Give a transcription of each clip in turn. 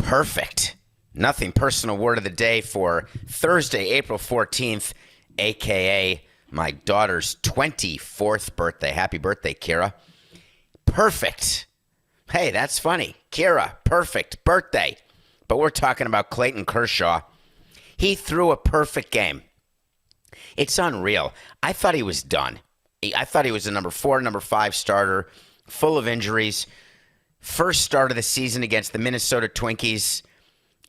Perfect. Nothing personal word of the day for Thursday, April 14th, a.k.a. my daughter's 24th birthday. Happy birthday, Kira. Perfect. Hey, that's funny. Kira, perfect birthday. But we're talking about Clayton Kershaw. He threw a perfect game. It's unreal. I thought he was done. I thought he was a number 4, number 5 starter, full of injuries. First start of the season against the Minnesota Twinkies,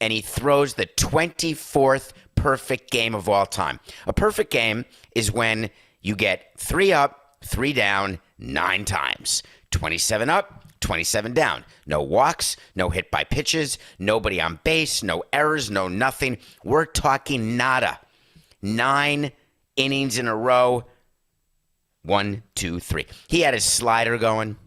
and he throws the 24th perfect game of all time. A perfect game is when you get 3 up, 3 down, 9 times. 27 up, 27 down. No walks, no hit by pitches, nobody on base, no errors, no nothing. We're talking nada. 9 innings in a row. 1, 2, 3. He had his slider going.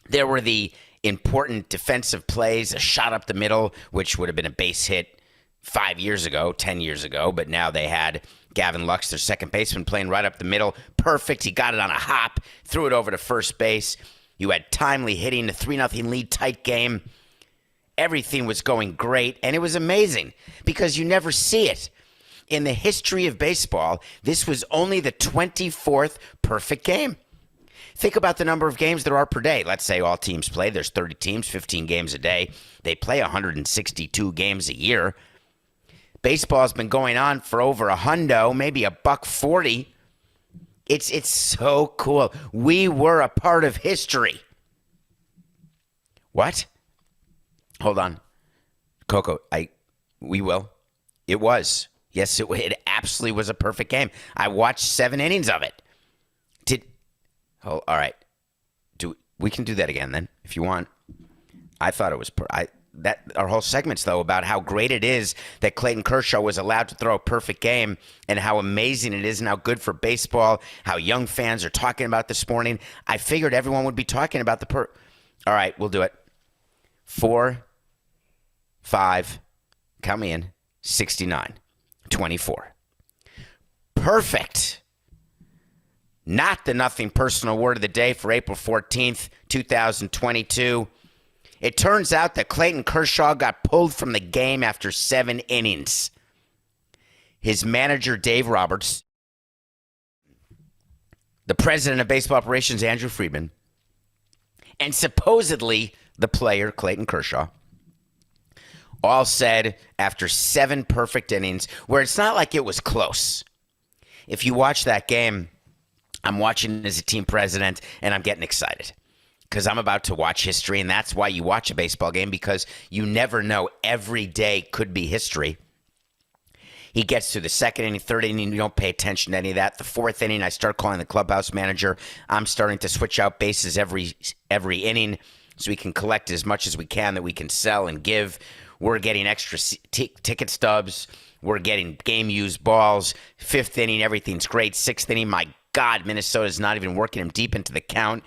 There were the important defensive plays, a shot up the middle, which would have been a base hit 5 years ago, 10 years ago, but now they had Gavin Lux, their second baseman, playing right up the middle. Perfect. He got it on a hop, threw it over to first base. You had timely hitting, a 3-0 lead, tight game. Everything was going great, and it was amazing because you never see it. In the history of baseball, this was only the 24th perfect game. Think about the number of games there are per day. Let's say all teams play. There's 30 teams, 15 games a day. They play 162 games a year. Baseball's been going on for over $100, maybe $140. It's so cool. We were a part of history. What? Hold on. Coco, we will. It was. Yes, it absolutely was a perfect game. I watched 7 innings of it. Oh, all right. We can do that again then, if you want. I thought it was our whole segment's though about how great it is that Clayton Kershaw was allowed to throw a perfect game, and how amazing it is and how good for baseball. How young fans are talking about this morning. I figured everyone would be talking about All right, we'll do it. 4, 5. Count me in. 69. 24. Perfect. Not the nothing personal word of the day for April 14th, 2022. It turns out that Clayton Kershaw got pulled from the game after 7 innings. His manager, Dave Roberts, the president of baseball operations, Andrew Friedman, and supposedly the player, Clayton Kershaw, all said after 7 perfect innings, where it's not like it was close. If you watch that game, I'm watching as a team president, and I'm getting excited because I'm about to watch history, and that's why you watch a baseball game, because you never know. Every day could be history. He gets to the 2nd inning, 3rd inning, you don't pay attention to any of that. The 4th inning, I start calling the clubhouse manager. I'm starting to switch out bases every inning so we can collect as much as we can that we can sell and give. We're getting extra ticket stubs. We're getting game-used balls. 5th inning, everything's great. 6th inning, my God, Minnesota's not even working him deep into the count.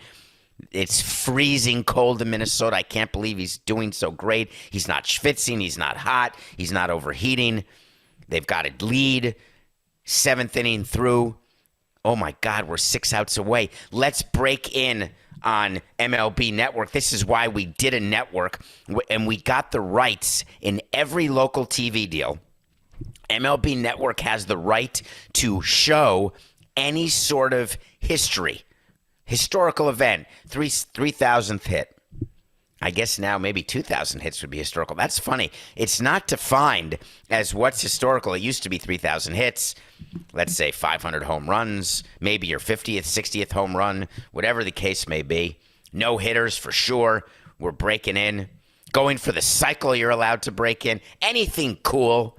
It's freezing cold in Minnesota. I can't believe he's doing so great. He's not schwitzing. He's not hot. He's not overheating. They've got a lead. 7th inning through. Oh, my God, we're 6 outs away. Let's break in on MLB Network. This is why we did a network, and we got the rights in every local TV deal. MLB Network has the right to show any sort of historical event, 3,000th hit. I guess now maybe 2,000 hits would be historical. That's funny. It's not defined as what's historical. It used to be 3,000 hits, let's say 500 home runs, maybe your 50th, 60th home run, whatever the case may be. No hitters for sure. We're breaking in. Going for the cycle, you're allowed to break in. Anything cool.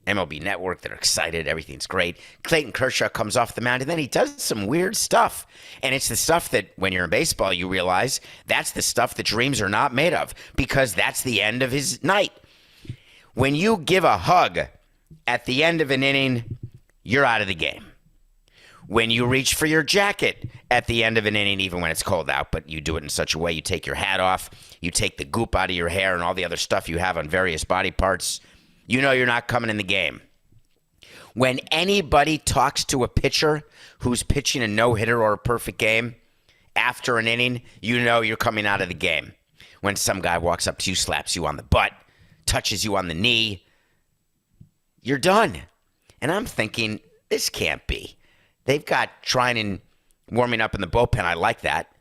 MLB Network, they're excited. Everything's great. Clayton Kershaw comes off the mound, and then he does some weird stuff. And it's the stuff that when you're in baseball, you realize that's the stuff that dreams are not made of, because that's the end of his night. When you give a hug at the end of an inning, you're out of the game. When you reach for your jacket at the end of an inning, even when it's cold out, but you do it in such a way, you take your hat off, you take the goop out of your hair and all the other stuff you have on various body parts, you know you're not coming in the game. When anybody talks to a pitcher who's pitching a no-hitter or a perfect game after an inning, you know you're coming out of the game. When some guy walks up to you, slaps you on the butt, touches you on the knee, you're done. And I'm thinking, this can't be. They've got Trinan warming up in the bullpen. I like that.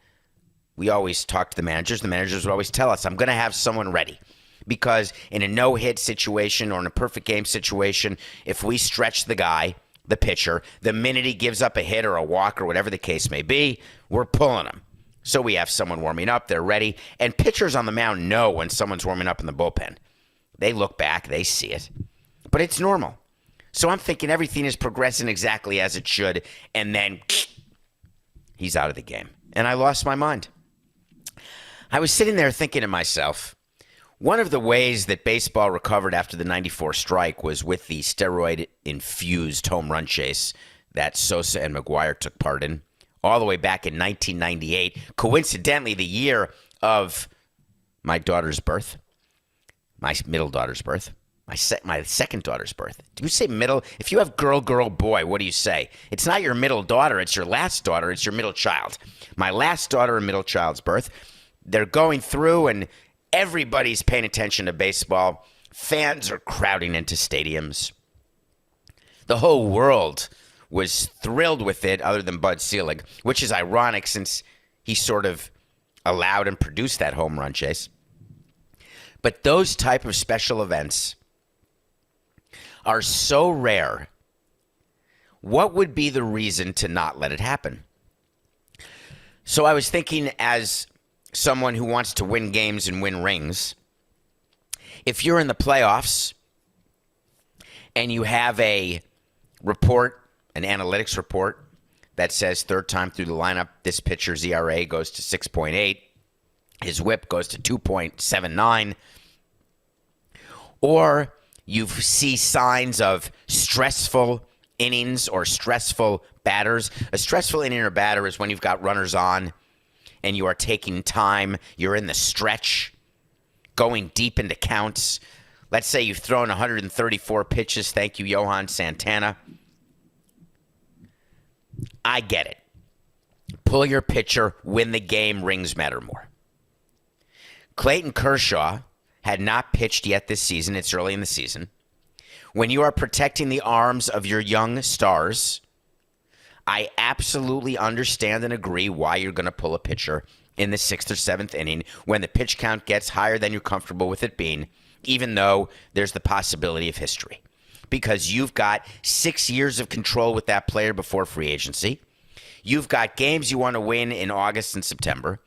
We always talk to the managers. The managers would always tell us, I'm going to have someone ready. Because in a no-hit situation or in a perfect game situation, if we stretch the guy, the pitcher, the minute he gives up a hit or a walk or whatever the case may be, we're pulling him. So we have someone warming up. They're ready. And pitchers on the mound know when someone's warming up in the bullpen. They look back. They see it. But it's normal. So I'm thinking everything is progressing exactly as it should. And then he's out of the game. And I lost my mind. I was sitting there thinking to myself, one of the ways that baseball recovered after the 94 strike was with the steroid-infused home run chase that Sosa and McGwire took part in all the way back in 1998, coincidentally the year of my daughter's birth, my middle daughter's birth, my second daughter's birth. Do you say middle? If you have girl, boy, what do you say? It's not your middle daughter. It's your last daughter. It's your middle child. My last daughter and middle child's birth. They're going through and everybody's paying attention to baseball. Fans are crowding into stadiums. The whole world was thrilled with it other than Bud Selig, which is ironic since he sort of allowed and produced that home run chase. But those type of special events are so rare. What would be the reason to not let it happen? So I was thinking, as someone who wants to win games and win rings, if you're in the playoffs and you have a report, an analytics report that says third time through the lineup, this pitcher's ERA goes to 6.8, his whip goes to 2.79, or you see signs of stressful innings or stressful batters. A stressful inning or batter is when you've got runners on and you are taking time, you're in the stretch, going deep into counts. Let's say you've thrown 134 pitches. Thank you, Johan Santana. I get it. Pull your pitcher, win the game, rings matter more. Clayton Kershaw had not pitched yet this season. It's early in the season. When you are protecting the arms of your young stars, I absolutely understand and agree why you're going to pull a pitcher in the 6th or 7th inning when the pitch count gets higher than you're comfortable with it being, even though there's the possibility of history. Because you've got 6 years of control with that player before free agency. You've got games you want to win in August and September,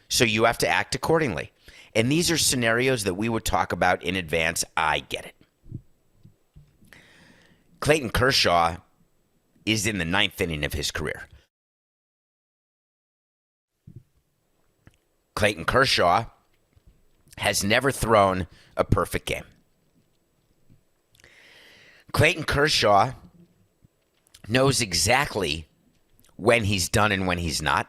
so you have to act accordingly. And these are scenarios that we would talk about in advance. I get it. Clayton Kershaw is in the 9th inning of his career. Clayton Kershaw has never thrown a perfect game. Clayton Kershaw knows exactly when he's done and when he's not.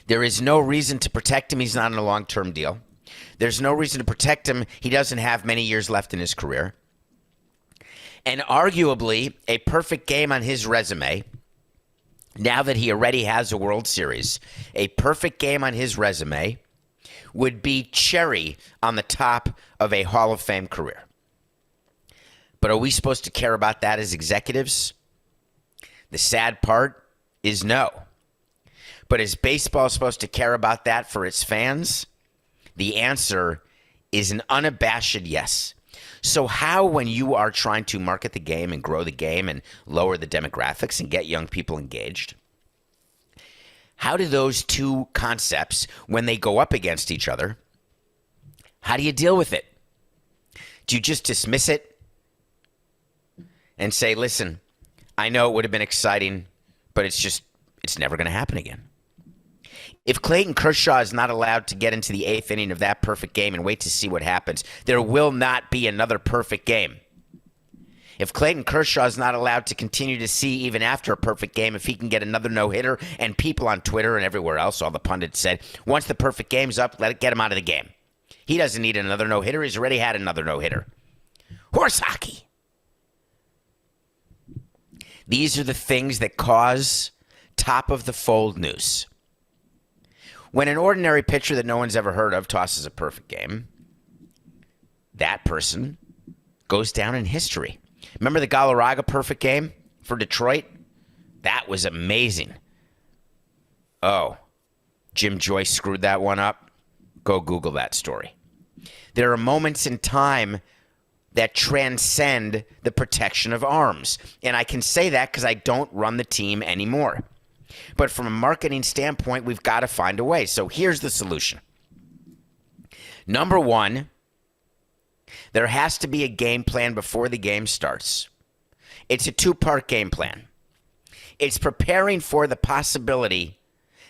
There is no reason to protect him. He's not on a long-term deal. There's no reason to protect him. He doesn't have many years left in his career. And arguably, a perfect game on his resume, now that he already has a World Series, a perfect game on his resume would be cherry on the top of a Hall of Fame career. But are we supposed to care about that as executives? The sad part is no. But is baseball supposed to care about that for its fans? The answer is an unabashed yes. So how, when you are trying to market the game and grow the game and lower the demographics and get young people engaged, how do those two concepts, when they go up against each other, how do you deal with it? Do you just dismiss it and say, listen, I know it would have been exciting, but it's never going to happen again? If Clayton Kershaw is not allowed to get into the 8th inning of that perfect game and wait to see what happens, there will not be another perfect game. If Clayton Kershaw is not allowed to continue to see even after a perfect game, if he can get another no-hitter, and people on Twitter and everywhere else, all the pundits said, once the perfect game's up, get him out of the game. He doesn't need another no-hitter. He's already had another no-hitter. Horse hockey. These are the things that cause top-of-the-fold news. When an ordinary pitcher that no one's ever heard of tosses a perfect game, that person goes down in history. Remember the Galarraga perfect game for Detroit? That was amazing. Oh, Jim Joyce screwed that one up. Go Google that story. There are moments in time that transcend the protection of arms. And I can say that because I don't run the team anymore. But from a marketing standpoint, we've got to find a way. So here's the solution. Number one, there has to be a game plan before the game starts. It's a two-part game plan. It's preparing for the possibility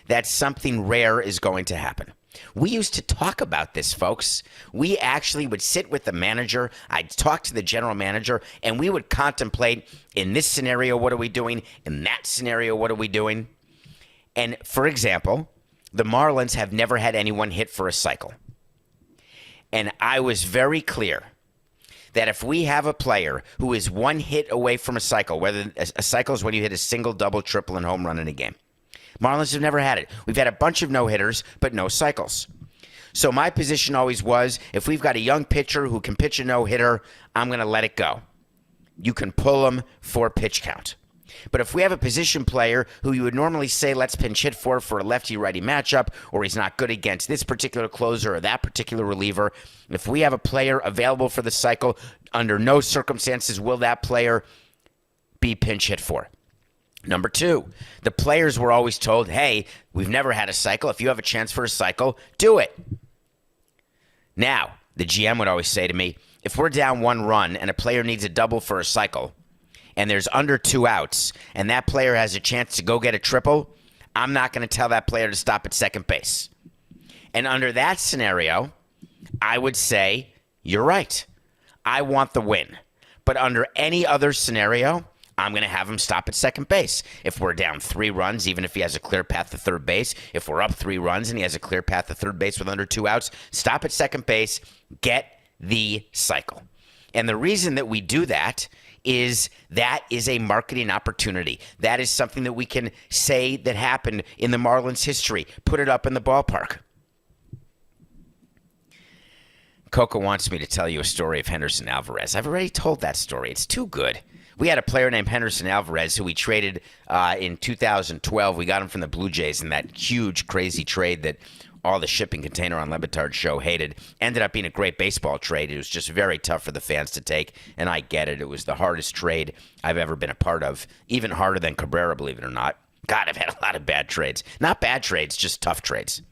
that something rare is going to happen. We used to talk about this, folks. We actually would sit with the manager. I'd talk to the general manager, and we would contemplate, in this scenario, what are we doing? In that scenario, what are we doing? And, for example, the Marlins have never had anyone hit for a cycle. And I was very clear that if we have a player who is one hit away from a cycle, whether a cycle is when you hit a single, double, triple, and home run in a game. Marlins have never had it. We've had a bunch of no-hitters, but no cycles. So my position always was, if we've got a young pitcher who can pitch a no-hitter, I'm going to let it go. You can pull him for pitch count. But if we have a position player who you would normally say let's pinch hit for a lefty-righty matchup, or he's not good against this particular closer or that particular reliever, if we have a player available for the cycle, under no circumstances will that player be pinch hit for. Number two, the players were always told, hey, we've never had a cycle. If you have a chance for a cycle, do it. Now, the GM would always say to me, if we're down one run and a player needs a double for a cycle, and there's under 2 outs, and that player has a chance to go get a triple, I'm not going to tell that player to stop at second base. And under that scenario, I would say, you're right. I want the win. But under any other scenario, I'm going to have him stop at second base. If we're down 3 runs, even if he has a clear path to third base, if we're up 3 runs and he has a clear path to third base with under 2 outs, stop at second base, get the cycle. And the reason that we do that is a marketing opportunity. That is something that we can say that happened in the Marlins history. Put it up in the ballpark. Coco wants me to tell you a story of Henderson Alvarez. I've already told that story. It's too good. We had a player named Henderson Alvarez who we traded in 2012. We got him from the Blue Jays in that huge, crazy trade that all the shipping container on Le Batard show hated. Ended up being a great baseball trade. It was just very tough for the fans to take, and I get it. It was the hardest trade I've ever been a part of, even harder than Cabrera, believe it or not. God, I've had a lot of bad trades. Not bad trades, just tough trades.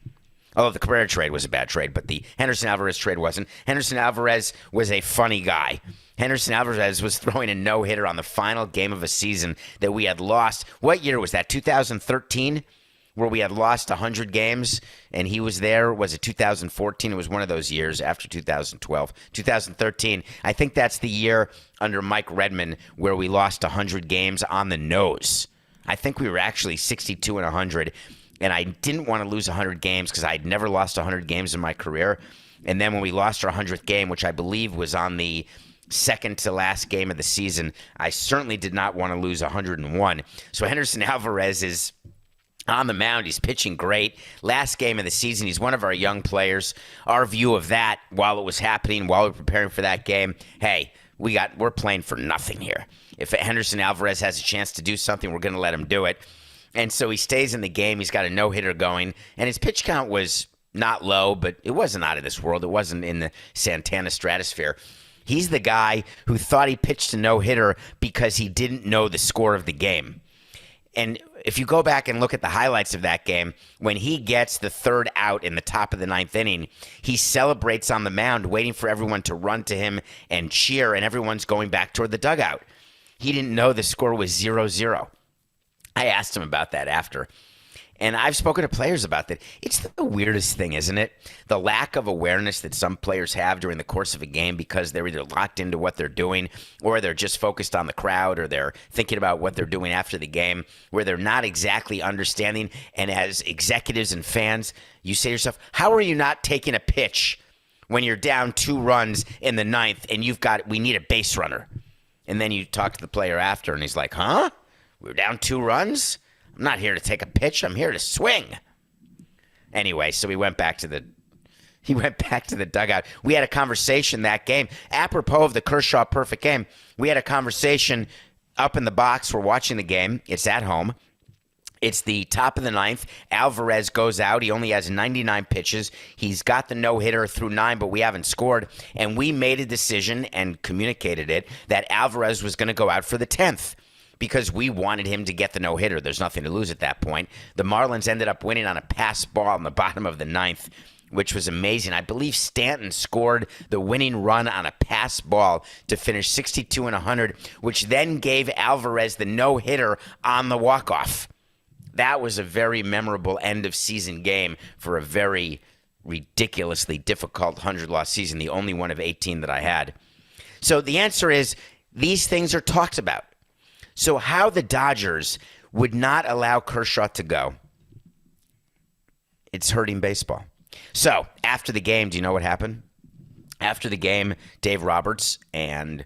Although the Cabrera trade was a bad trade, but the Henderson Alvarez trade wasn't. Henderson Alvarez was a funny guy. Henderson Alvarez was throwing a no-hitter on the final game of a season that we had lost. What year was that, 2013? Where we had lost 100 games, and he was there. Was it 2014? It was one of those years after 2012. 2013, I think that's the year under Mike Redmond where we lost 100 games on the nose. I think we were actually 62 and 100, and I didn't want to lose 100 games because I'd never lost 100 games in my career. And then when we lost our 100th game, which I believe was on the second to last game of the season, I certainly did not want to lose 101. So Henderson Alvarez is on the mound. He's pitching great. Last game of the season, he's one of our young players. Our view of that while it was happening, while we were preparing for that game, hey, we're playing for nothing here. If Henderson Alvarez has a chance to do something, we're going to let him do it. And so he stays in the game. He's got a no-hitter going, and his pitch count was not low, but it wasn't out of this world. It wasn't in the Santana stratosphere. He's the guy who thought he pitched a no-hitter because he didn't know the score of the game. And if you go back and look at the highlights of that game, when he gets the third out in the top of the 9th inning, he celebrates on the mound, waiting for everyone to run to him and cheer, and everyone's going back toward the dugout. He didn't know the score was 0-0. I asked him about that after. And I've spoken to players about that. It's the weirdest thing, isn't it? The lack of awareness that some players have during the course of a game because they're either locked into what they're doing or they're just focused on the crowd or they're thinking about what they're doing after the game, where they're not exactly understanding. And as executives and fans, you say to yourself, how are you not taking a pitch when you're down 2 runs in the 9th and we need a base runner? And then you talk to the player after and he's like, huh? We're down 2 runs? I'm not here to take a pitch. I'm here to swing. Anyway, so we went back to the He went back to the dugout. We had a conversation that game. Apropos of the Kershaw perfect game, we had a conversation up in the box. We're watching the game. It's at home. It's the top of the ninth. Alvarez goes out. He only has 99 pitches. He's got the no-hitter through 9, but we haven't scored. And we made a decision and communicated it that Alvarez was going to go out for the 10th because we wanted him to get the no-hitter. There's nothing to lose at that point. The Marlins ended up winning on a pass ball in the bottom of the 9th, which was amazing. I believe Stanton scored the winning run on a pass ball to finish 62 and 100, which then gave Alvarez the no-hitter on the walk-off. That was a very memorable end-of-season game for a very ridiculously difficult 100-loss season, the only one of 18 that I had. So the answer is these things are talked about. So how the Dodgers would not allow Kershaw to go, it's hurting baseball. So after the game, do you know what happened? After the game, Dave Roberts and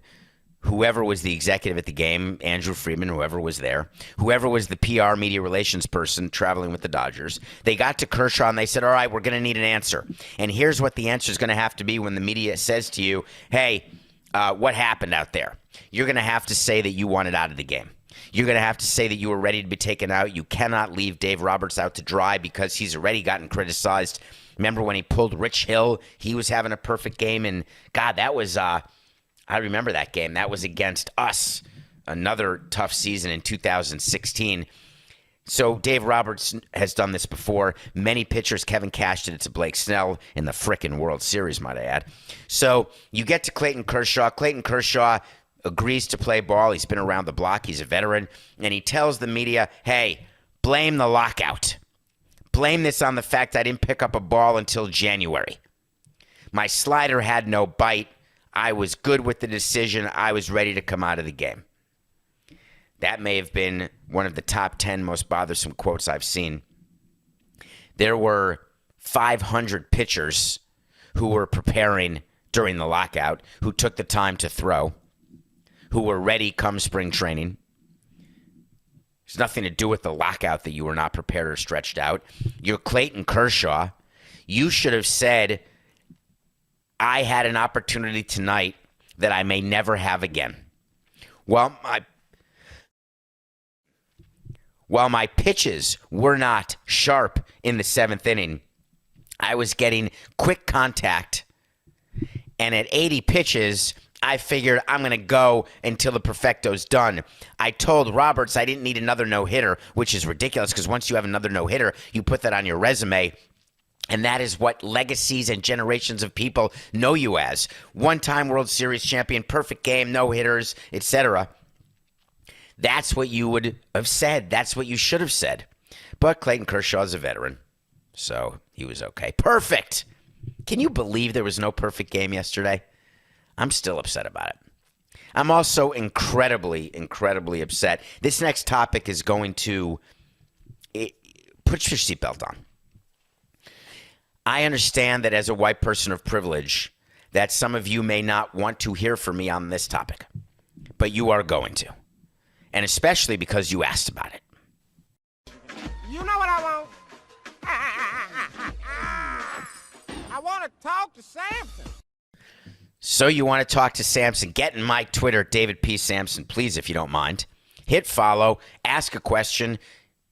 whoever was the executive at the game, Andrew Friedman, whoever was there, whoever was the PR media relations person traveling with the Dodgers, they got to Kershaw and they said, all right, we're going to need an answer. And here's what the answer is going to have to be when the media says to you, hey, what happened out there? You're going to have to say that you wanted out of the game. You're going to have to say that you were ready to be taken out. You cannot leave Dave Roberts out to dry because he's already gotten criticized. Remember when he pulled Rich Hill? He was having a perfect game. And, God, that was I remember that game. That was against us. Another tough season in 2016. So Dave Roberts has done this before. Many pitchers, Kevin Cash did it to Blake Snell in the frickin' World Series, might I add. So you get to Clayton Kershaw. Clayton Kershaw agrees to play ball. He's been around the block. He's a veteran. And he tells the media, hey, blame the lockout. Blame this on the fact I didn't pick up a ball until January. My slider had no bite. I was good with the decision. I was ready to come out of the game. That may have been one of the top 10 most bothersome quotes I've seen. There were 500 pitchers who were preparing during the lockout, who took the time to throw, who were ready come spring training. There's nothing to do with the lockout that you were not prepared or stretched out. You're Clayton Kershaw. You should have said, I had an opportunity tonight that I may never have again. While my pitches were not sharp in the 7th inning, I was getting quick contact. And at 80 pitches, I figured I'm going to go until the perfecto's done. I told Roberts I didn't need another no-hitter, which is ridiculous because once you have another no-hitter, you put that on your resume. And that is what legacies and generations of people know you as. One-time World Series champion, perfect game, no-hitters, etc. That's what you would have said. That's what you should have said. But Clayton Kershaw is a veteran, so he was okay. Perfect! Can you believe there was no perfect game yesterday? I'm still upset about it. I'm also incredibly, incredibly upset. This next topic is going to put your seatbelt on. I understand that as a white person of privilege, that some of you may not want to hear from me on this topic, but you are going to, and especially because you asked about it. You know what I want? I want to talk to Samson. So you want to talk to Samson? Get in my Twitter, David P. Samson, please, if you don't mind. Hit follow, ask a question,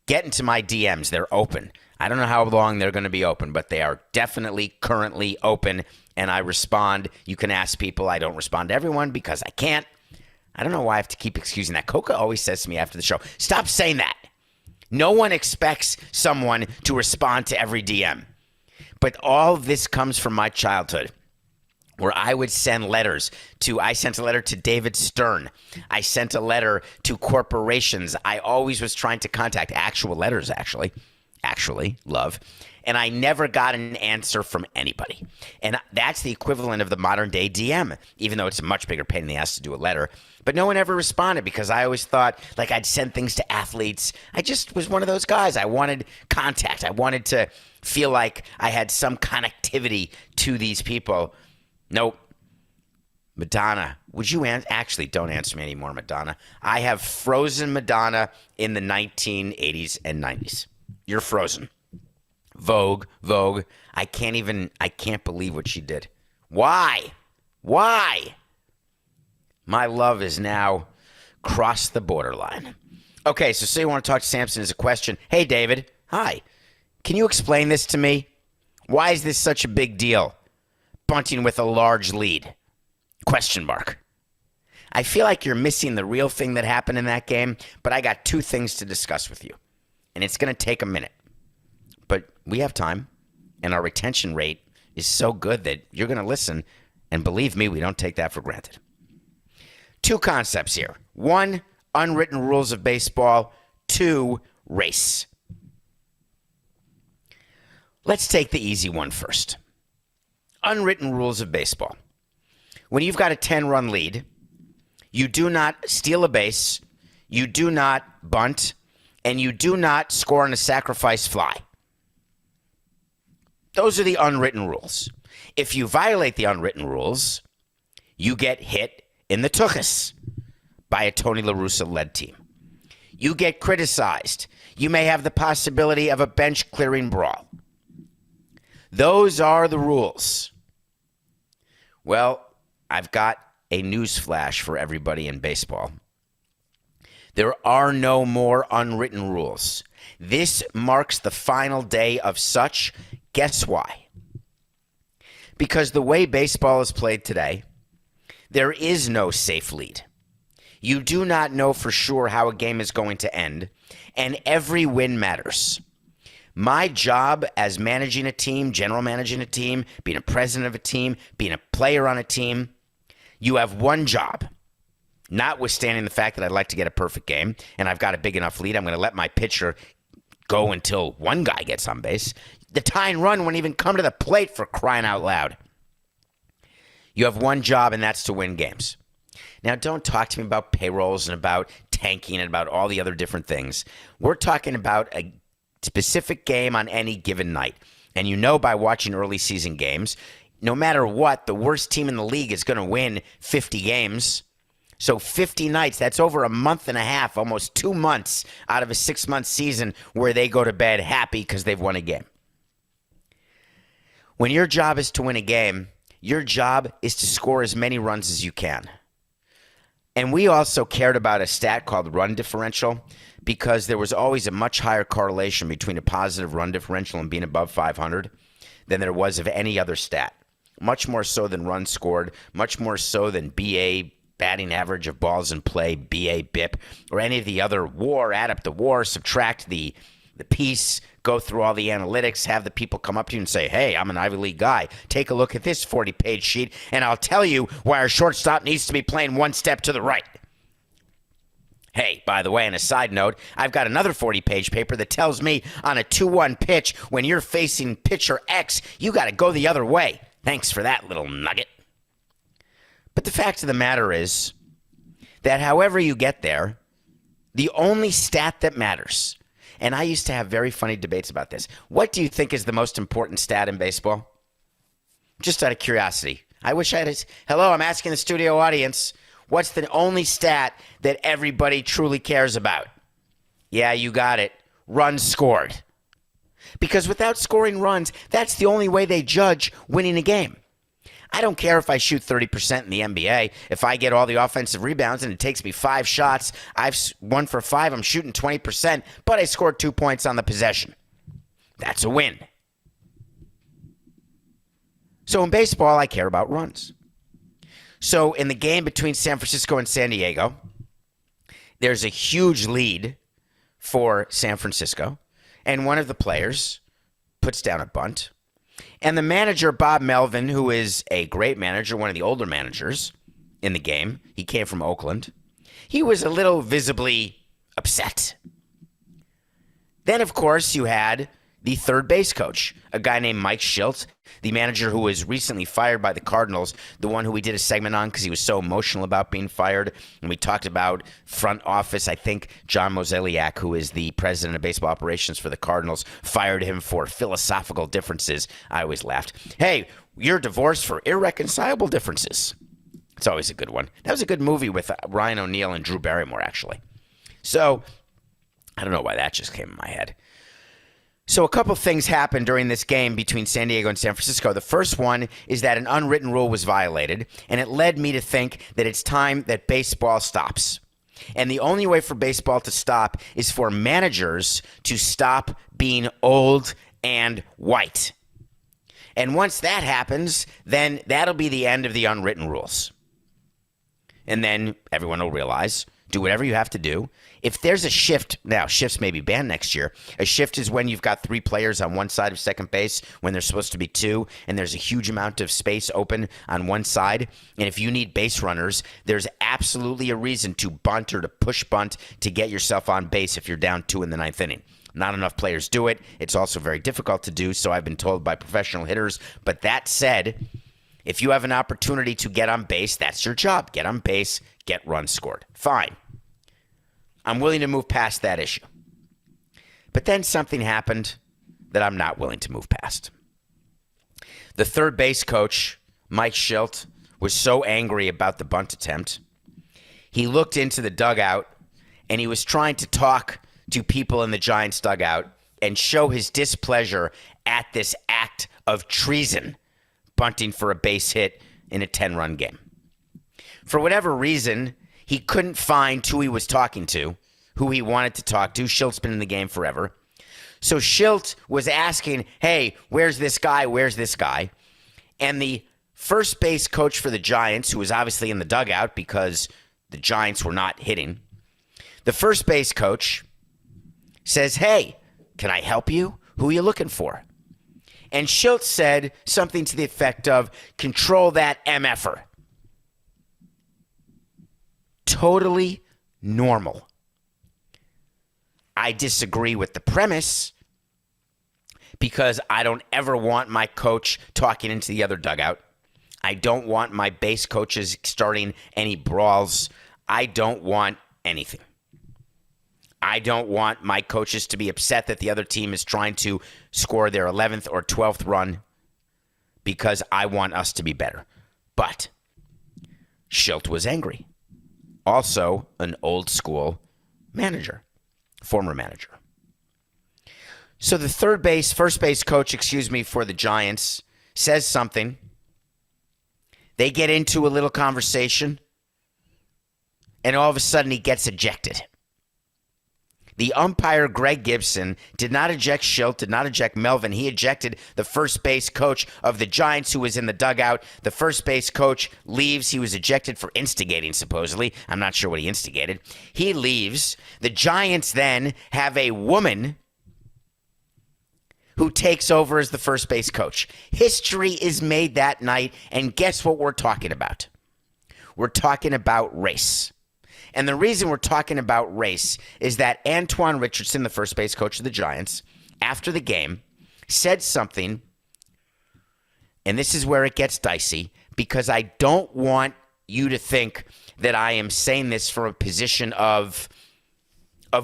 get into my DMs. They're open. I don't know how long they're going to be open, but they are definitely currently open, and I respond. You can ask people. I don't respond to everyone because I can't. I don't know why I have to keep excusing that. Coca always says to me after the show, stop saying that. No one expects someone to respond to every DM. But all this comes from my childhood, where I would send letters to, I sent a letter to David Stern. I sent a letter to corporations. I always was trying to contact actual letters, actually, love. And I never got an answer from anybody. And that's the equivalent of the modern day DM, even though it's a much bigger pain in the ass to do a letter. But no one ever responded because I always thought like I'd send things to athletes. I just was one of those guys. I wanted contact. I wanted to feel like I had some connectivity to these people. Nope. Madonna, would you actually don't answer me anymore, Madonna. I have frozen Madonna in the 1980s and 90s. You're frozen. Vogue. I can't believe what she did. Why? My love is now crossed the borderline. Okay, so say you want to talk to Samson as a question. Hey, David. Hi. Can you explain this to me? Why is this such a big deal? Bunting with a large lead? Question mark. I feel like you're missing the real thing that happened in that game, but I got two things to discuss with you. And it's going to take a minute. But we have time, and our retention rate is so good that you're going to listen, and believe me, we don't take that for granted. Two concepts here. One, unwritten rules of baseball. Two, race. Let's take the easy one first. Unwritten rules of baseball. When you've got a 10-run lead, you do not steal a base, you do not bunt, and you do not score on a sacrifice fly. Those are the unwritten rules. If you violate the unwritten rules, you get hit in the tuchus by a Tony La Russa-led team. You get criticized. You may have the possibility of a bench-clearing brawl. Those are the rules. Well, I've got a news flash for everybody in baseball. There are no more unwritten rules. This marks the final day of such. Guess why? Because the way baseball is played today, there is no safe lead. You do not know for sure how a game is going to end, and every win matters. My job as managing a team, general managing a team, being a president of a team, being a player on a team, you have one job. Notwithstanding the fact that I'd like to get a perfect game, and I've got a big enough lead, I'm going to let my pitcher go until one guy gets on base. The tying run wouldn't even come to the plate, for crying out loud. You have one job, and that's to win games. Now, don't talk to me about payrolls and about tanking and about all the other different things. We're talking about a specific game on any given night. And you know by watching early season games, no matter what, the worst team in the league is going to win 50 games. So 50 nights, that's over a month and a half, almost 2 months out of a 6-month season where they go to bed happy because they've won a game. When your job is to win a game, your job is to score as many runs as you can. And we also cared about a stat called run differential because there was always a much higher correlation between a positive run differential and being above 500 than there was of any other stat. Much more so than runs scored, much more so than BA, batting average of balls in play, BA, BIP, or any of the other WAR. Add up the WAR, subtract the piece, go through all the analytics, have the people come up to you and say, hey, I'm an Ivy League guy. Take a look at this 40-page sheet, and I'll tell you why our shortstop needs to be playing one step to the right. Hey, by the way, on a side note, I've got another 40-page paper that tells me on a 2-1 pitch, when you're facing pitcher X, you got to go the other way. Thanks for that little nugget. But the fact of the matter is that however you get there, the only stat that matters, and I used to have very funny debates about this, what do you think is the most important stat in baseball? Just out of curiosity. I wish I had hello, I'm asking the studio audience, what's the only stat that everybody truly cares about? Yeah, you got it. Runs scored. Because without scoring runs, that's the only way they judge winning a game. I don't care if I shoot 30% in the NBA. If I get all the offensive rebounds and it takes me 5 shots, I've 1 for 5, I'm shooting 20%, but I scored 2 points on the possession. That's a win. So in baseball, I care about runs. So in the game between San Francisco and San Diego, there's a huge lead for San Francisco, and one of the players puts down a bunt. And the manager, Bob Melvin, who is a great manager, one of the older managers in the game, he came from Oakland, he was a little visibly upset. Then, of course, you had the third base coach, a guy named Mike Shildt, the manager who was recently fired by the Cardinals, the one who we did a segment on because he was so emotional about being fired. And we talked about front office. I think John Mozeliak, who is the president of baseball operations for the Cardinals, fired him for philosophical differences. I always laughed. Hey, you're divorced for irreconcilable differences. It's always a good one. That was a good movie with Ryan O'Neal and Drew Barrymore, actually. So, I don't know why that just came in my head. So a couple things happened during this game between San Diego and San Francisco. The first one is that an unwritten rule was violated, and it led me to think that it's time that baseball stops. And the only way for baseball to stop is for managers to stop being old and white. And once that happens, then that'll be the end of the unwritten rules. And then everyone will realize, do whatever you have to do. If there's a shift, now shifts may be banned next year. A shift is when you've got 3 players on one side of second base when there's supposed to be 2, and there's a huge amount of space open on one side. And if you need base runners, there's absolutely a reason to bunt or to push bunt to get yourself on base if you're down 2 in the 9th inning. Not enough players do it. It's also very difficult to do, so I've been told by professional hitters. But that said, if you have an opportunity to get on base, that's your job. Get on base, get runs scored. Fine. I'm willing to move past that issue. But then something happened that I'm not willing to move past. The third base coach, Mike Shildt, was so angry about the bunt attempt. He looked into the dugout and he was trying to talk to people in the Giants dugout and show his displeasure at this act of treason, bunting for a base hit in a 10-run game. For whatever reason, he couldn't find who he was talking to, who he wanted to talk to. Schilt's been in the game forever. So Shildt was asking, hey, where's this guy? Where's this guy? And the first base coach for the Giants, who was obviously in the dugout because the Giants were not hitting, the first base coach says, hey, can I help you? Who are you looking for? And Shildt said something to the effect of, control that MFer. Totally normal. I disagree with the premise because I don't ever want my coach talking into the other dugout. I don't want my base coaches starting any brawls. I don't want anything. I don't want my coaches to be upset that the other team is trying to score their 11th or 12th run because I want us to be better. But Shildt was angry. Also, an old school manager, former manager. So the first base coach, for the Giants says something. They get into a little conversation, and all of a sudden he gets ejected. The umpire, Greg Gibson, did not eject Shildt, did not eject Melvin. He ejected the first base coach of the Giants who was in the dugout. The first base coach leaves. He was ejected for instigating, supposedly. I'm not sure what he instigated. He leaves. The Giants then have a woman who takes over as the first base coach. History is made that night, and guess what we're talking about? We're talking about race. And the reason we're talking about race is that Antoine Richardson, the first base coach of the Giants, after the game, said something, and this is where it gets dicey, because I don't want you to think that I am saying this from a position of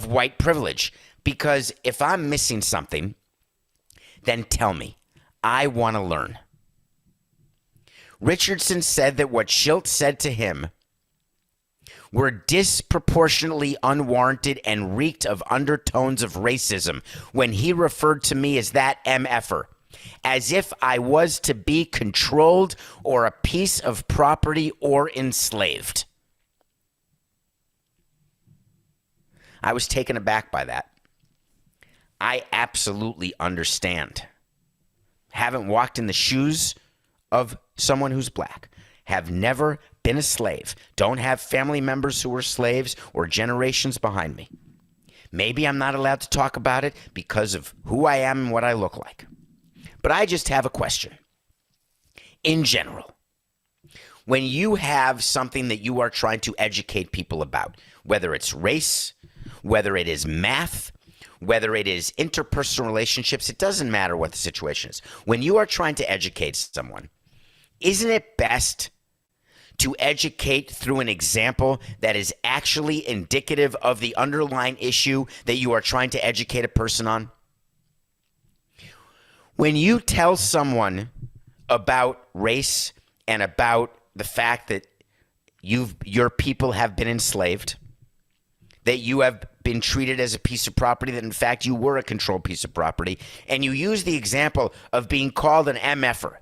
white privilege. Because if I'm missing something, then tell me. I want to learn. Richardson said that what Shildt said to him were disproportionately unwarranted and reeked of undertones of racism when he referred to me as that MFer, as if I was to be controlled or a piece of property or enslaved. I was taken aback by that. I absolutely understand. Haven't walked in the shoes of someone who's black. Have never been a slave. Don't have family members who were slaves or generations behind me. Maybe I'm not allowed to talk about it because of who I am and what I look like. But I just have a question. In general, when you have something that you are trying to educate people about, whether it's race, whether it is math, whether it is interpersonal relationships, it doesn't matter what the situation is. When you are trying to educate someone, isn't it best to educate through an example that is actually indicative of the underlying issue that you are trying to educate a person on? When you tell someone about race and about the fact that your people have been enslaved, that you have been treated as a piece of property, that in fact you were a controlled piece of property, and you use the example of being called an MFer.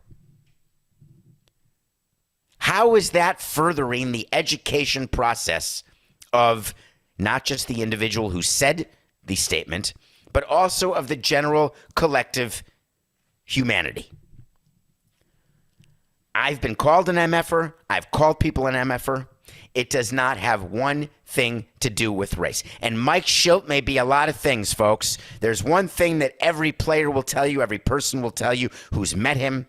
How is that furthering the education process of not just the individual who said the statement, but also of the general collective humanity? I've been called an MFer. I've called people an MFer. It does not have one thing to do with race. And Mike Schilt may be a lot of things, folks. There's one thing that every player will tell you, every person will tell you who's met him.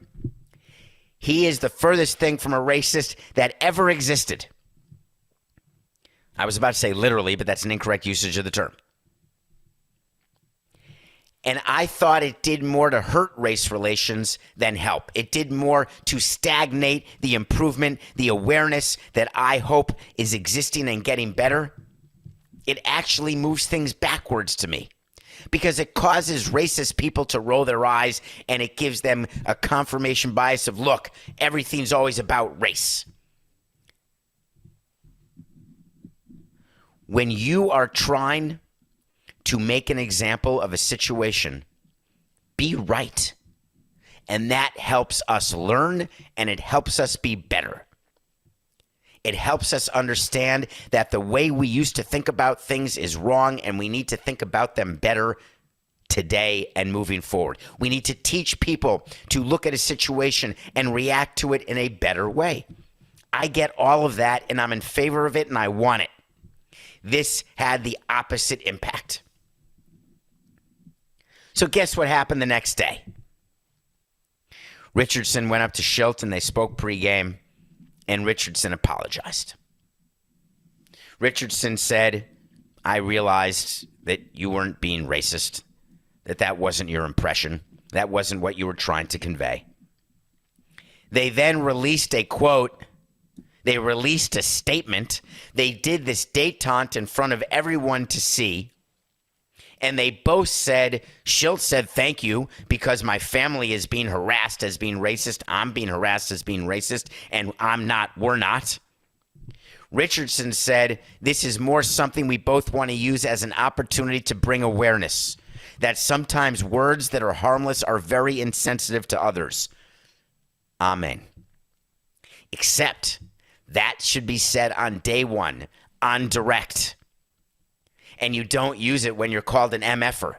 He is the furthest thing from a racist that ever existed. I was about to say literally, but that's an incorrect usage of the term. And I thought it did more to hurt race relations than help. It did more to stagnate the improvement, the awareness that I hope is existing and getting better. It actually moves things backwards to me because it causes racist people to roll their eyes, and it gives them a confirmation bias of, look, everything's always about race. When you are trying to make an example of a situation, be right. And that helps us learn, and it helps us be better. It helps us understand that the way we used to think about things is wrong, and we need to think about them better today and moving forward. We need to teach people to look at a situation and react to it in a better way. I get all of that, and I'm in favor of it, and I want it. This had the opposite impact. So guess what happened the next day? Richardson went up to Schilt and they spoke pregame, and Richardson apologized. Richardson said, I realized that you weren't being racist, that wasn't your impression. That wasn't what you were trying to convey. They then released a quote. They released a statement. They did this détente in front of everyone to see. And they both said, Schilt said, thank you, because my family is being harassed as being racist. I'm being harassed as being racist, and we're not. Richardson said, this is more something we both want to use as an opportunity to bring awareness, that sometimes words that are harmless are very insensitive to others. Amen. Except that should be said on day one, on direct. And you don't use it when you're called an MFer.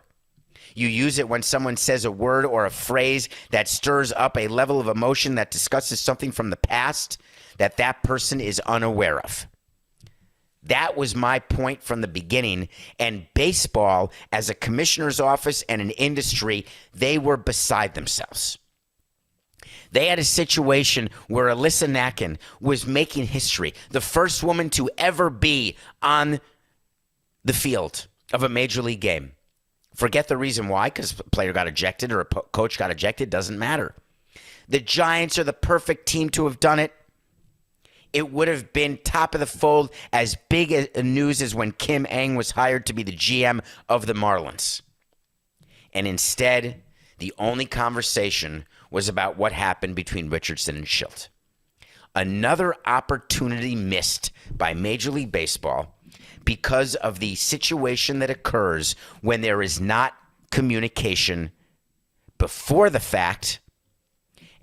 You use it when someone says a word or a phrase that stirs up a level of emotion that discusses something from the past that that person is unaware of. That was my point from the beginning. And baseball, as a commissioner's office and an industry, they were beside themselves. They had a situation where Alyssa Nakken was making history, the first woman to ever be on the field of a major league game. Forget the reason why, because a player got ejected or a coach got ejected, doesn't matter. The Giants are the perfect team to have done it. It would have been top of the fold, as big a news as when Kim Ng was hired to be the GM of the Marlins. And instead, the only conversation was about what happened between Richardson and Schilt. Another opportunity missed by Major League Baseball because of the situation that occurs when there is not communication before the fact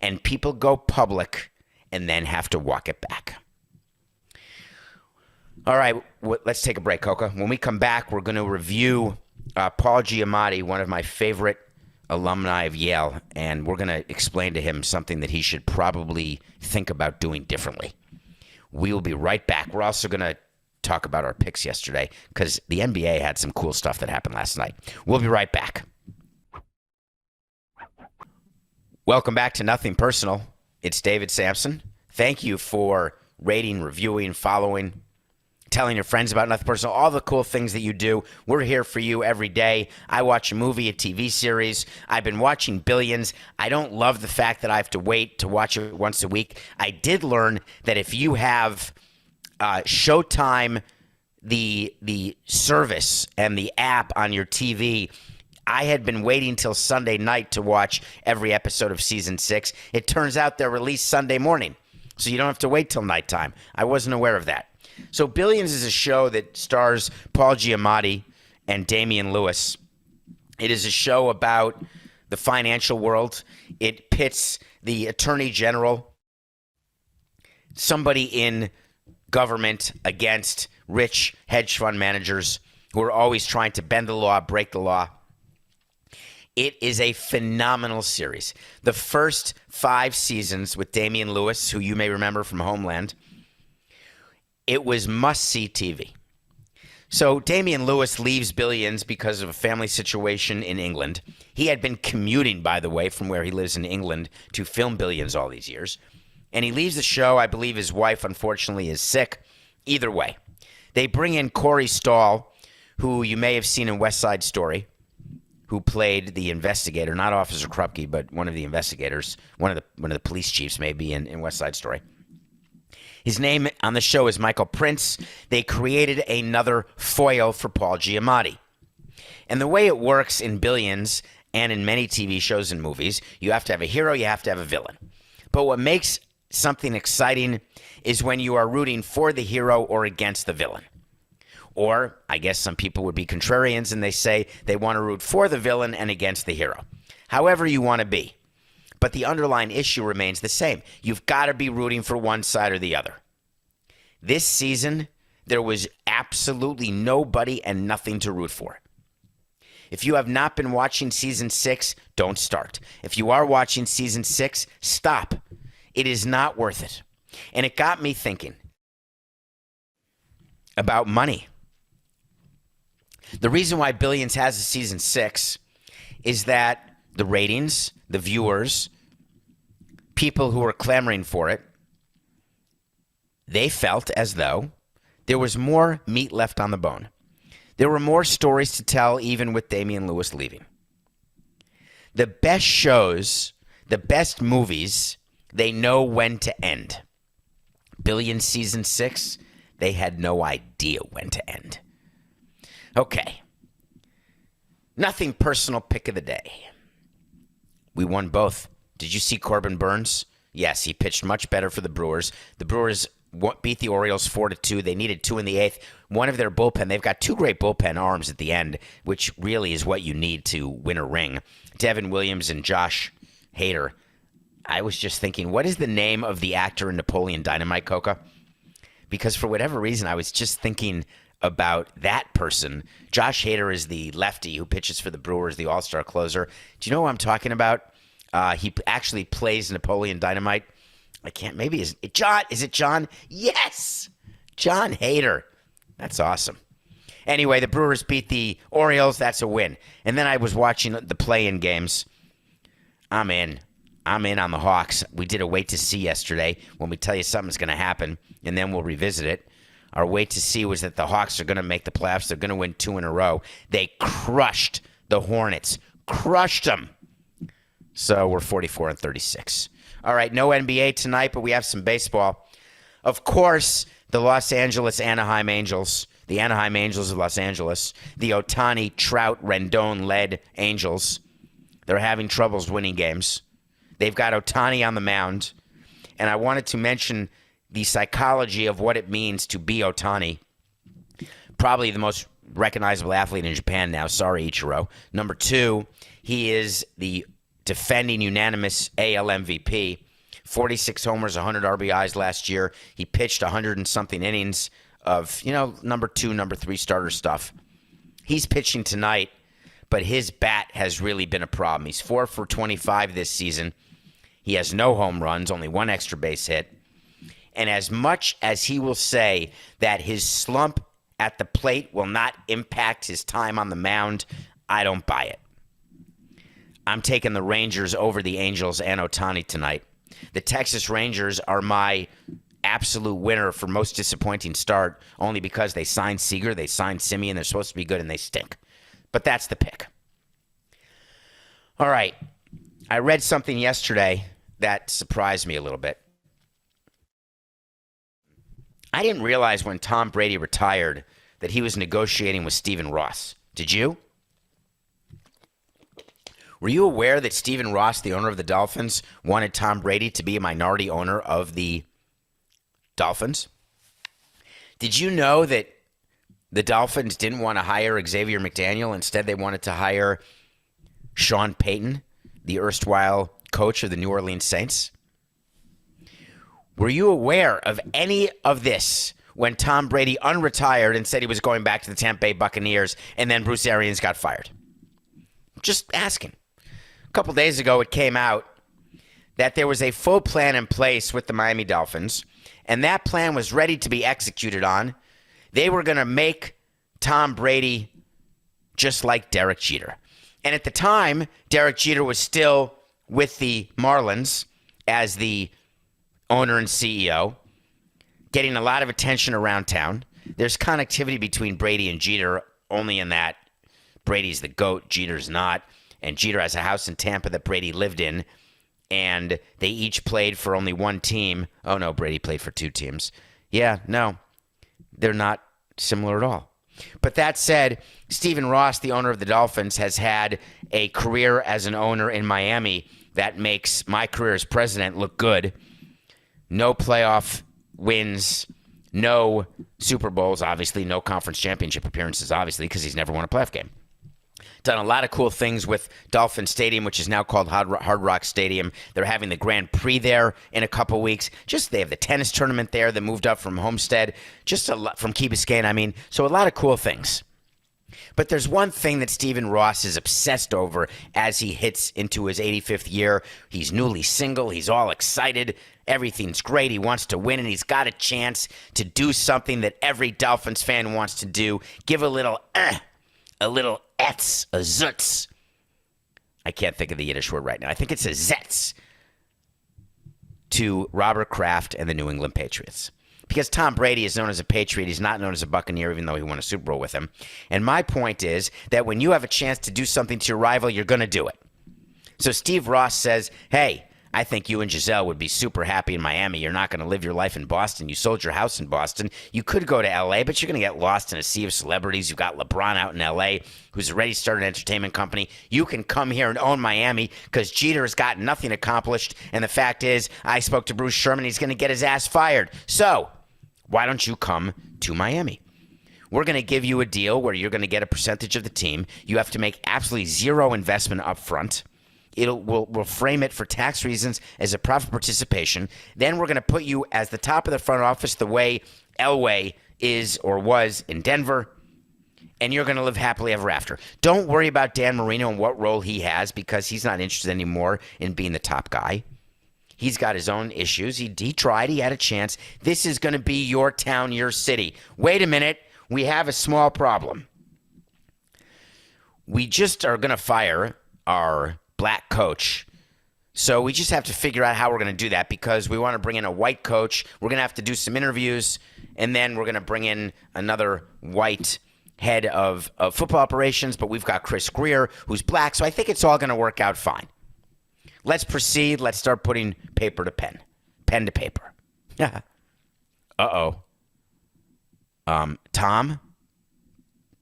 and people go public and then have to walk it back. All right, let's take a break, Coca. When we come back, we're going to review Paul Giamatti, one of my favorite alumni of Yale, and we're going to explain to him something that he should probably think about doing differently. We will be right back. We're also going to talk about our picks yesterday because the NBA had some cool stuff that happened last night. We'll be right back. Welcome back to Nothing Personal. It's David Samson. Thank you for rating, reviewing, following, telling your friends about Nothing Personal, all the cool things that you do. We're here for you every day. I watch a movie, a TV series. I've been watching Billions. I don't love the fact that I have to wait to watch it once a week. I did learn that if you have Showtime, the service and the app on your TV, I had been waiting till Sunday night to watch every episode of season 6. It turns out they're released Sunday morning. So you don't have to wait till nighttime. I wasn't aware of that. So Billions is a show that stars Paul Giamatti and Damian Lewis. It is a show about the financial world. It pits the attorney general, somebody in government, against rich hedge fund managers who are always trying to bend the law, break the law. It is a phenomenal series. The first 5 seasons with Damian Lewis, who you may remember from Homeland, it was must-see TV. So Damian Lewis leaves Billions because of a family situation in England. He had been commuting, by the way, from where he lives in England to film Billions all these years. And he leaves the show. I believe his wife, unfortunately, is sick. Either way, they bring in Corey Stoll, who you may have seen in West Side Story, who played the investigator, not Officer Krupke, but one of the investigators, one of the police chiefs maybe in West Side Story. His name on the show is Michael Prince. They created another foil for Paul Giamatti. And the way it works in Billions and in many TV shows and movies, you have to have a hero, you have to have a villain. But what makes something exciting is when you are rooting for the hero or against the villain. Or, I guess some people would be contrarians and they say they want to root for the villain and against the hero. However you want to be. But the underlying issue remains the same. You've got to be rooting for one side or the other. This season, there was absolutely nobody and nothing to root for. If you have not been watching season 6, don't start. If you are watching season 6, stop. It is not worth it. And it got me thinking about money. The reason why Billions has a season 6 is that the ratings, the viewers, people who are clamoring for it, they felt as though there was more meat left on the bone. There were more stories to tell even with Damian Lewis leaving. The best shows, the best movies, they know when to end. Billions season 6, they had no idea when to end. Okay. Nothing personal, pick of the day. We won both. Did you see Corbin Burns? Yes, he pitched much better for the Brewers. The Brewers beat the Orioles 4-2. They needed 2 in the 8th. One of their bullpen, they've got 2 great bullpen arms at the end, which really is what you need to win a ring. Devin Williams and Josh Hader. I was just thinking, what is the name of the actor in Napoleon Dynamite, Coca? Because for whatever reason, I was just thinking about that person. Josh Hader is the lefty who pitches for the Brewers, the all-star closer. Do you know who I'm talking about? He actually plays Napoleon Dynamite. I can't, maybe, is it John? Is it John? Yes! John Hader. That's awesome. Anyway, the Brewers beat the Orioles. That's a win. And then I was watching the play-in games. I'm in on the Hawks. We did a wait to see yesterday when we tell you something's going to happen, and then we'll revisit it. Our wait to see was that the Hawks are going to make the playoffs. They're going to win 2 in a row. They crushed the Hornets. Crushed them. So we're 44-36. All right, no NBA tonight, but we have some baseball. Of course, the Los Angeles Anaheim Angels, the Anaheim Angels of Los Angeles, the Ohtani, Trout, Rendon-led Angels, they're having troubles winning games. They've got Ohtani on the mound, and I wanted to mention the psychology of what it means to be Ohtani. Probably the most recognizable athlete in Japan now. Sorry, Ichiro. Number 2, he is the defending unanimous AL MVP. 46 homers, 100 RBIs last year. He pitched 100 and something innings of, number 2, number 3 starter stuff. He's pitching tonight, but his bat has really been a problem. He's 4 for 25 this season. He has no home runs, only 1 extra base hit. And as much as he will say that his slump at the plate will not impact his time on the mound, I don't buy it. I'm taking the Rangers over the Angels and Ohtani tonight. The Texas Rangers are my absolute winner for most disappointing start, only because they signed Seager, they signed Simeon, they're supposed to be good, and they stink. But that's the pick. All right. I read something yesterday that surprised me a little bit. I didn't realize when Tom Brady retired that he was negotiating with Stephen Ross. Did you? Were you aware that Stephen Ross, the owner of the Dolphins, wanted Tom Brady to be a minority owner of the Dolphins. Did you know that the Dolphins didn't want to hire Xavier McDaniel? Instead, they wanted to hire Sean Payton, the erstwhile coach of the New Orleans Saints. Were you aware of any of this when Tom Brady unretired and said he was going back to the Tampa Bay Buccaneers and then Bruce Arians got fired? Just asking. A couple days ago, it came out that there was a full plan in place with the Miami Dolphins, and that plan was ready to be executed on. They were going to make Tom Brady just like Derek Jeter. And at the time, Derek Jeter was still with the Marlins as the owner and CEO, getting a lot of attention around town. There's connectivity between Brady and Jeter, only in that Brady's the GOAT, Jeter's not. And Jeter has a house in Tampa that Brady lived in, and they each played for only one team. Oh, no, Brady played for two teams. Yeah, no. They're not similar at all. But that said, Stephen Ross, the owner of the Dolphins, has had a career as an owner in Miami that makes my career as president look good. No playoff wins, no Super Bowls, obviously, no conference championship appearances, obviously, because he's never won a playoff game. Done a lot of cool things with Dolphin Stadium, which is now called Hard Rock Stadium. They're having the Grand Prix there in a couple weeks. They have the tennis tournament there that moved up from Homestead, just a lot from Key Biscayne. I mean, so a lot of cool things. But there's one thing that Stephen Ross is obsessed over as he hits into his 85th year. He's newly single. He's all excited. Everything's great. He wants to win, and he's got a chance to do something that every Dolphins fan wants to do. Give a little ets, a zutz. I can't think of the Yiddish word right now. I think it's a zetz to Robert Kraft and the New England Patriots. Because Tom Brady is known as a Patriot. He's not known as a Buccaneer, even though he won a Super Bowl with him. And my point is that when you have a chance to do something to your rival, you're going to do it. So Steve Ross says, hey, I think you and Giselle would be super happy in Miami. You're not going to live your life in Boston. You sold your house in Boston. You could go to L.A., but you're going to get lost in a sea of celebrities. You've got LeBron out in L.A., who's already started an entertainment company. You can come here and own Miami because Jeter has got nothing accomplished. And the fact is, I spoke to Bruce Sherman. He's going to get his ass fired. So why don't you come to Miami? We're going to give you a deal where you're going to get a percentage of the team. You have to make absolutely zero investment up front. We'll frame it for tax reasons as a profit participation. Then we're going to put you as the top of the front office the way Elway is or was in Denver, and you're going to live happily ever after. Don't worry about Dan Marino and what role he has because he's not interested anymore in being the top guy. He's got his own issues. He tried. He had a chance. This is going to be your town, your city. Wait a minute. We have a small problem. We just are going to fire our black coach. So we just have to figure out how we're going to do that because we want to bring in a white coach. We're going to have to do some interviews, and then we're going to bring in another white head of football operations, but we've got Chris Greer, who's black, so I think it's all going to work out fine. Let's proceed. Let's start putting paper to pen to paper. Uh-oh. Tom,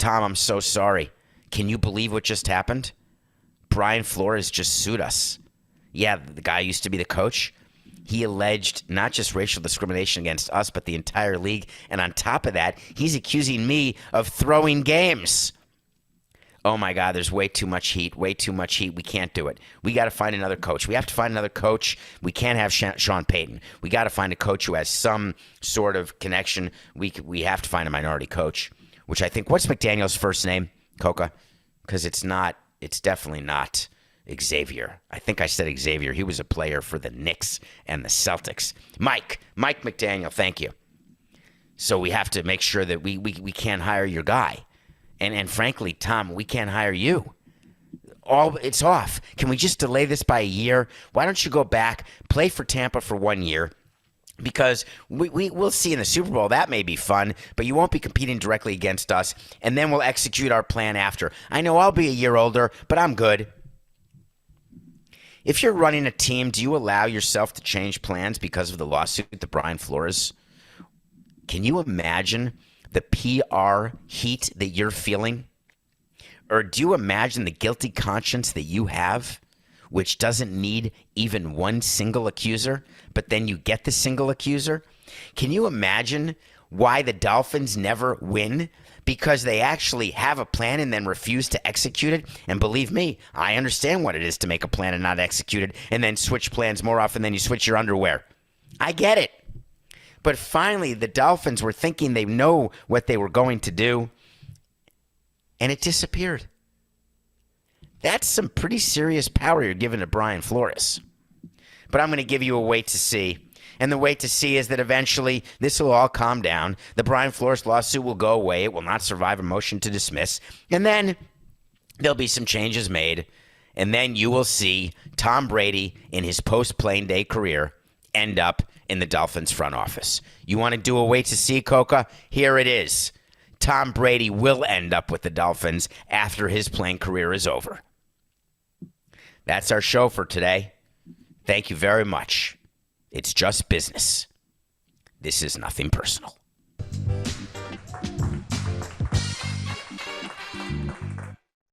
I'm so sorry. Can you believe what just happened? Brian Flores just sued us. Yeah, the guy used to be the coach. He alleged not just racial discrimination against us, but the entire league. And on top of that, he's accusing me of throwing games. Oh, my God, there's way too much heat, We can't do it. We got to find another coach. We have to find another coach. We can't have Sean Payton. We got to find a coach who has some sort of connection. We have to find a minority coach, which I think, what's McDaniel's first name, Coca? Because it's definitely not Xavier. I think I said Xavier. He was a player for the Knicks and the Celtics. Mike McDaniel, thank you. So we have to make sure that we can't hire your guy. And frankly, Tom, we can't hire you. It's off. Can we just delay this by a year? Why don't you go back, play for Tampa for 1 year? Because we'll see in the Super Bowl. That may be fun, but you won't be competing directly against us, and then we'll execute our plan after. I know I'll be a year older, but I'm good. If you're running a team, do you allow yourself to change plans because of the lawsuit to Brian Flores? Can you imagine the PR heat that you're feeling? Or do you imagine the guilty conscience that you have, which doesn't need even one single accuser, but then you get the single accuser? Can you imagine why the Dolphins never win? Because they actually have a plan and then refuse to execute it. And believe me, I understand what it is to make a plan and not execute it and then switch plans more often than you switch your underwear. I get it. But finally, the Dolphins were thinking they know what they were going to do, and it disappeared. That's some pretty serious power you're giving to Brian Flores. But I'm going to give you a wait to see. And the wait to see is that eventually this will all calm down. The Brian Flores lawsuit will go away. It will not survive a motion to dismiss. And then there'll be some changes made. And then you will see Tom Brady in his post-playing day career end up in the Dolphins front office. You want to do a wait to see, Coca? Here it is. Tom Brady will end up with the Dolphins after his playing career is over. That's our show for today. Thank you very much. It's just business. This is nothing personal.